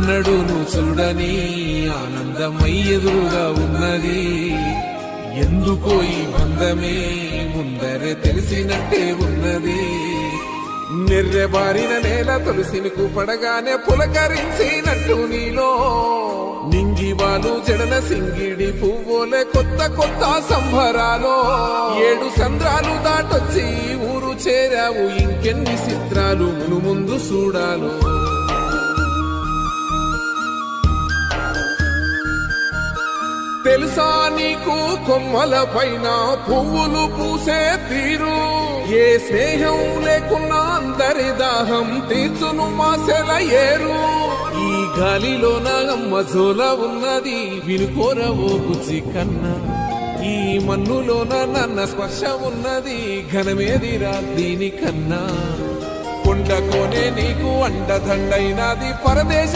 ఎన్నడూను చూడని ఆనందమై ఎదురుగా ఉన్నది. ఎందుకో ఈ బంధమే ముందరే తెలిసినట్టే ఉన్నది. నెర్రెబారిన నేల తులసినికు పడగానే పులకరించినట్టు నీలో నింగివాలు జడన సింగిడి పువ్వులే కొత్త కొత్త సంబరాలో. 7 సంద్రాలు దాటొచ్చి ఊరు చేరావు, ఇంకెన్ని చిత్రాలు మును ముందు చూడాలో. తెలుసా నీకు కొమ్మల పైన పువ్వులు పూసే తీరు? ఏ స్నేహం లేకున్నా అందరి దాహం తీర్చును మాసెల ఏరు. ఈ గాలిలోన అమ్మజోల ఉన్నది, వినుకోరవో బుజ్జి కన్నా. ఈ మన్నులోన నన్న స్పర్శ ఉన్నది, ఘనమేదిరా దీనికన్నా. కొండకోనే నీకు అండదండైనది పరదేశ